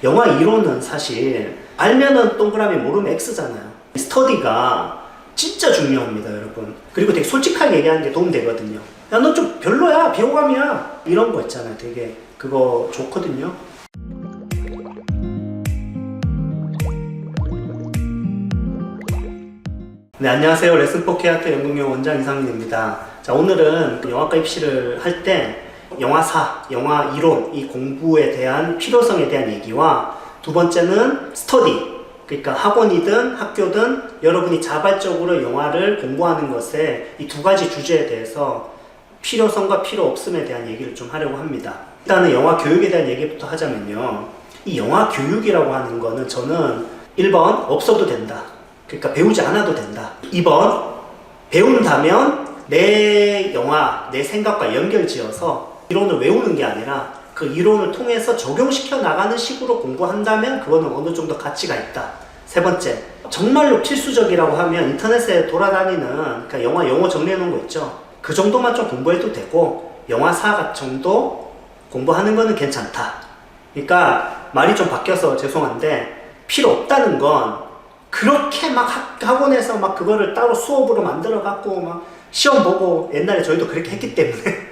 영화 이론은 사실 알면은 동그라미 모르면 X잖아요. 스터디가 진짜 중요합니다, 여러분. 그리고 되게 솔직하게 얘기하는 게 도움 되거든요. 야, 너 좀 별로야, 비호감이야, 이런 거 있잖아요. 되게 그거 좋거든요. 네, 안녕하세요. 레슨포케아트 연극영어 원장 이상민입니다. 자, 오늘은 영화과 입시를 할 때 영화사, 영화 이론, 이 공부에 대한 필요성에 대한 얘기와 두 번째는 스터디, 그러니까 학원이든 학교든 여러분이 자발적으로 영화를 공부하는 것에 이 두 가지 주제에 대해서 필요성과 필요 없음에 대한 얘기를 좀 하려고 합니다. 일단은 영화 교육에 대한 얘기부터 하자면요. 이 영화 교육이라고 하는 거는 저는 1번 없어도 된다. 그러니까 배우지 않아도 된다. 2번 배운다면 내 영화, 내 생각과 연결지어서 이론을 외우는 게 아니라 그 이론을 통해서 적용시켜 나가는 식으로 공부한다면 그거는 어느 정도 가치가 있다. 세 번째, 정말로 필수적이라고 하면 인터넷에 돌아다니는 그러니까 영화 용어 정리해 놓은 거 있죠. 그 정도만 좀 공부해도 되고 영화사 정도 공부하는 거는 괜찮다. 그러니까 말이 좀 바뀌어서 죄송한데 필요 없다는 건 그렇게 막 학원에서 막 그거를 따로 수업으로 만들어 갖고 막 시험 보고 옛날에 저희도 그렇게 했기 때문에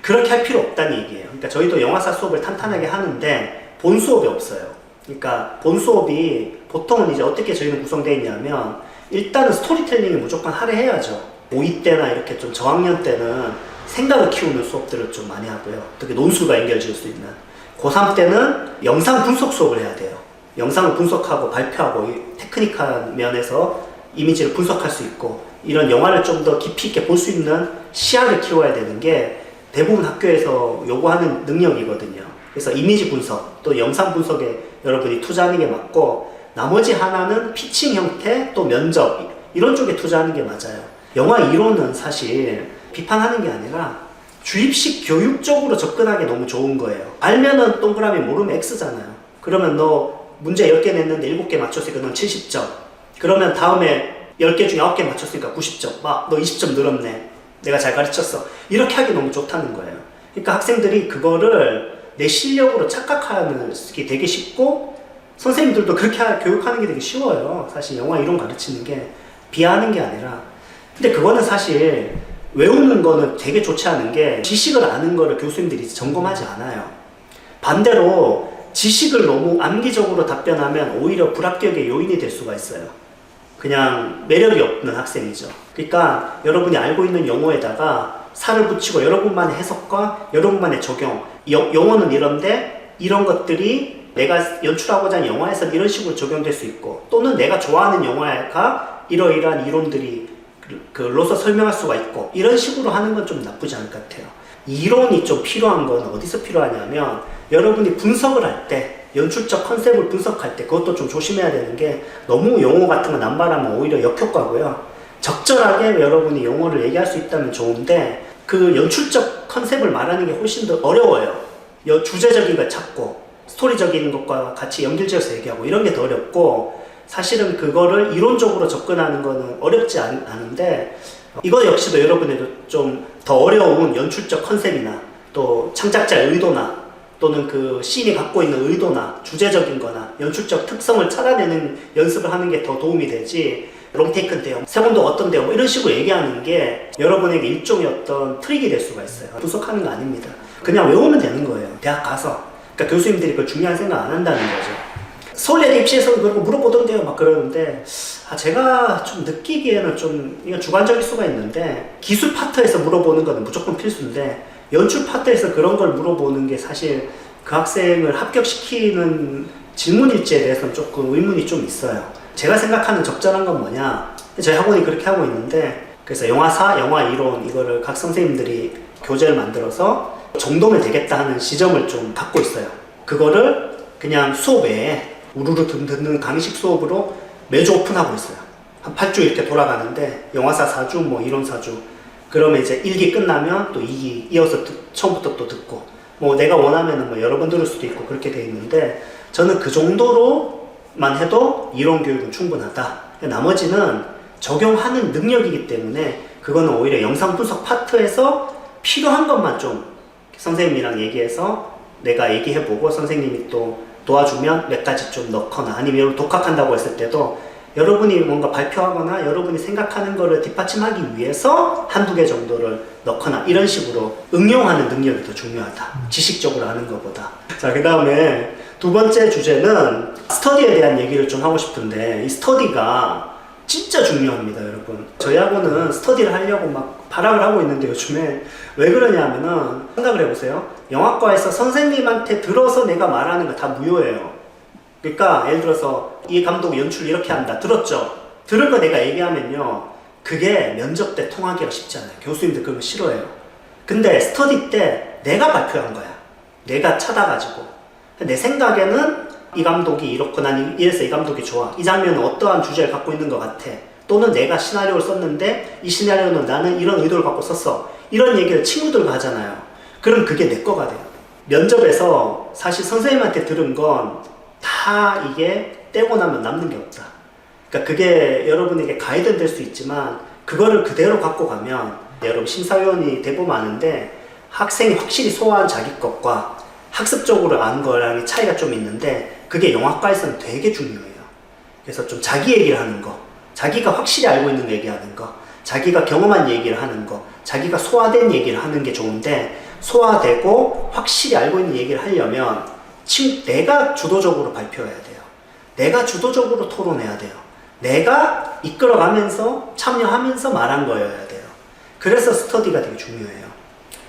그렇게 할 필요 없다는 얘기예요. 그러니까 저희도 영화사 수업을 탄탄하게 하는데 본 수업이 없어요. 그러니까 본 수업이 보통은 이제 어떻게 저희는 구성되어 있냐면 일단은 스토리텔링을 무조건 하려 해야죠. 고2 때나 이렇게 좀 저학년 때는 생각을 키우는 수업들을 좀 많이 하고요. 특히 논술과 연결지을 수 있는. 고3 때는 영상 분석 수업을 해야 돼요. 영상을 분석하고 발표하고 테크니컬한 면에서 이미지를 분석할 수 있고 이런 영화를 좀 더 깊이 있게 볼 수 있는 시야를 키워야 되는 게 대부분 학교에서 요구하는 능력이거든요. 그래서 이미지 분석 또 영상 분석에 여러분이 투자하는 게 맞고 나머지 하나는 피칭 형태 또 면접 이런 쪽에 투자하는 게 맞아요. 영화 이론은 사실 비판하는 게 아니라 주입식 교육적으로 접근하기 너무 좋은 거예요. 알면은 동그라미 모르면 X잖아요. 그러면 너 문제 10개 냈는데 7개 맞췄으니까 넌 70점. 그러면 다음에 10개 중에 9개 맞췄으니까 90점. 너 20점 늘었네. 내가 잘 가르쳤어. 이렇게 하기 너무 좋다는 거예요. 그러니까 학생들이 그거를 내 실력으로 착각하는 게 되게 쉽고 선생님들도 그렇게 교육하는 게 되게 쉬워요. 사실 영화 이론 가르치는 게 비하하는 게 아니라. 근데 그거는 사실 외우는 거는 되게 좋지 않은 게 지식을 아는 거를 교수님들이 점검하지 않아요. 반대로 지식을 너무 암기적으로 답변하면 오히려 불합격의 요인이 될 수가 있어요. 그냥 매력이 없는 학생이죠. 그러니까 여러분이 알고 있는 용어에다가 살을 붙이고 여러분만의 해석과 여러분만의 적용. 용어는 이런데 이런 것들이 내가 연출하고자 하는 영화에서 이런 식으로 적용될 수 있고 또는 내가 좋아하는 영화가 이러이러한 이론들이 로서 설명할 수가 있고 이런 식으로 하는 건 좀 나쁘지 않을 것 같아요. 이론이 좀 필요한 건 어디서 필요하냐면 여러분이 분석을 할 때 연출적 컨셉을 분석할 때 그것도 좀 조심해야 되는 게 너무 용어 같은 거 남발하면 오히려 역효과고요. 적절하게 여러분이 용어를 얘기할 수 있다면 좋은데 그 연출적 컨셉을 말하는 게 훨씬 더 어려워요. 주제적인 걸 찾고 스토리적인 것과 같이 연결지어서 얘기하고 이런 게 더 어렵고 사실은 그거를 이론적으로 접근하는 거는 어렵지 않은데 이거 역시도 여러분에도 좀 더 어려운 연출적 컨셉이나 또 창작자의 의도나 또는 그 씬이 갖고 있는 의도나 주제적인 거나 연출적 특성을 찾아내는 연습을 하는 게 더 도움이 되지 롱테이크인데요, 세번도 어떤데요 뭐 이런 식으로 얘기하는 게 여러분에게 일종의 어떤 트릭이 될 수가 있어요. 분석하는 거 아닙니다. 그냥 외우면 되는 거예요. 대학 가서. 그러니까 교수님들이 그걸 중요한 생각 안 한다는 거죠. 서울예대 입시에서도 그런 거 물어보던데요 막 그러는데 제가 좀 느끼기에는 좀 이건 주관적일 수가 있는데 기술 파트에서 물어보는 거는 무조건 필수인데 연출 파트에서 그런 걸 물어보는 게 사실 그 학생을 합격시키는 질문일지에 대해서는 조금 의문이 좀 있어요. 제가 생각하는 적절한 건 뭐냐, 저희 학원이 그렇게 하고 있는데 그래서 영화사, 영화 이론 이거를 각 선생님들이 교재를 만들어서 정도면 되겠다 하는 지점을 좀 갖고 있어요. 그거를 그냥 수업 외에 우르르 듣는 강의식 수업으로 매주 오픈하고 있어요. 한 8주 이렇게 돌아가는데 영화사 4주, 뭐 이론 4주. 그러면 이제 1기 끝나면 또 2기 이어서 처음부터 또 듣고 뭐 내가 원하면은 뭐 여러 번 들을 수도 있고 그렇게 돼 있는데 저는 그 정도로만 해도 이론 교육은 충분하다. 나머지는 적용하는 능력이기 때문에 그거는 오히려 영상 분석 파트에서 필요한 것만 좀 선생님이랑 얘기해서 내가 얘기해보고 선생님이 또 도와주면 몇 가지 좀 넣거나 아니면 여러분 독학한다고 했을 때도 여러분이 뭔가 발표하거나 여러분이 생각하는 거를 뒷받침하기 위해서 한두 개 정도를 넣거나 이런 식으로 응용하는 능력이 더 중요하다. 지식적으로 하는 것보다. 자, 그 다음에 두 번째 주제는 스터디에 대한 얘기를 좀 하고 싶은데 이 스터디가 진짜 중요합니다, 여러분. 저희하고는 스터디를 하려고 막 발악을 하고 있는데 요즘에 왜 그러냐 하면은 생각을 해보세요. 영화과에서 선생님한테 들어서 내가 말하는 거 다 무효예요. 그러니까 예를 들어서 이 감독 연출 이렇게 한다. 들었죠? 들은 거 내가 얘기하면요. 그게 면접 때 통하기가 쉽지 않아요. 교수님들 그런 거 싫어해요. 근데 스터디 때 내가 발표한 거야. 내가 찾아가지고. 내 생각에는 이 감독이 이렇구나, 이래서 이 감독이 좋아. 이 장면은 어떠한 주제를 갖고 있는 것 같아. 또는 내가 시나리오를 썼는데 이 시나리오는 나는 이런 의도를 갖고 썼어. 이런 얘기를 친구들과 하잖아요. 그럼 그게 내 거가 돼요. 면접에서 사실 선생님한테 들은 건 다 이게 떼고 나면 남는 게 없다. 그러니까 그게 여러분에게 가이드는 될 수 있지만 그거를 그대로 갖고 가면 여러분 심사위원이 대부분 아는데 학생이 확실히 소화한 자기 것과 학습적으로 아는 거랑 차이가 좀 있는데 그게 영화과에서는 되게 중요해요. 그래서 좀 자기 얘기를 하는 거, 자기가 확실히 알고 있는 거 얘기하는 거, 자기가 경험한 얘기를 하는 거, 자기가 소화된 얘기를 하는 게 좋은데 소화되고 확실히 알고 있는 얘기를 하려면 내가 주도적으로 발표해야 돼요. 내가 주도적으로 토론해야 돼요. 내가 이끌어가면서 참여하면서 말한 거여야 돼요. 그래서 스터디가 되게 중요해요.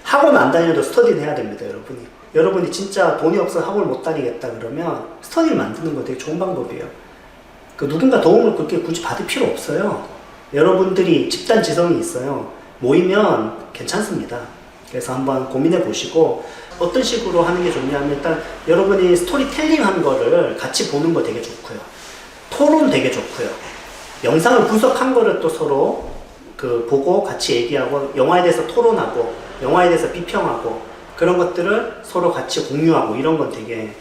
학원 안 다녀도 스터디는 해야 됩니다, 여러분이. 여러분이 진짜 돈이 없어서 학원을 못 다니겠다 그러면 스터디를 만드는 거 되게 좋은 방법이에요. 누군가 도움을 그렇게 굳이 받을 필요 없어요. 여러분들이 집단 지성이 있어요. 모이면 괜찮습니다. 그래서 한번 고민해 보시고 어떤 식으로 하는 게 좋냐면 일단 여러분이 스토리텔링 한 거를 같이 보는 거 되게 좋고요. 토론 되게 좋고요. 영상을 분석한 거를 또 서로 보고 같이 얘기하고 영화에 대해서 토론하고 영화에 대해서 비평하고 그런 것들을 서로 같이 공유하고 이런 건 되게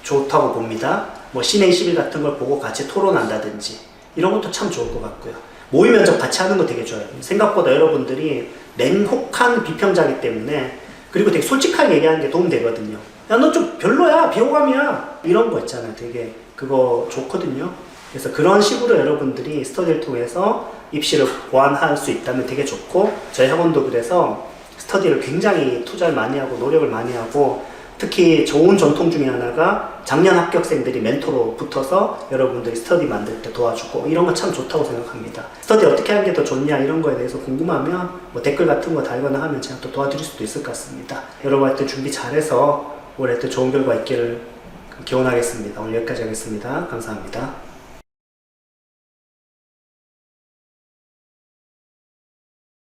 좋다고 봅니다. 뭐 신의 21 같은 걸 보고 같이 토론한다든지 이런 것도 참 좋을 것 같고요. 모의 면접 같이 하는 거 되게 좋아요. 생각보다 여러분들이 냉혹한 비평자이기 때문에 그리고 되게 솔직하게 얘기하는 게 도움 되거든요. 야, 너 좀 별로야, 비호감이야, 이런 거 있잖아요. 되게 그거 좋거든요. 그래서 그런 식으로 여러분들이 스터디를 통해서 입시를 보완할 수 있다면 되게 좋고 저희 학원도 그래서 스터디를 굉장히 투자를 많이 하고 노력을 많이 하고 특히 좋은 전통 중에 하나가 작년 합격생들이 멘토로 붙어서 여러분들이 스터디 만들 때 도와주고 이런 거 참 좋다고 생각합니다. 스터디 어떻게 하는 게 더 좋냐 이런 거에 대해서 궁금하면 뭐 댓글 같은 거 달거나 하면 제가 또 도와드릴 수도 있을 것 같습니다. 여러분 하여튼 준비 잘해서 올해 또 좋은 결과 있기를 기원하겠습니다. 오늘 여기까지 하겠습니다. 감사합니다.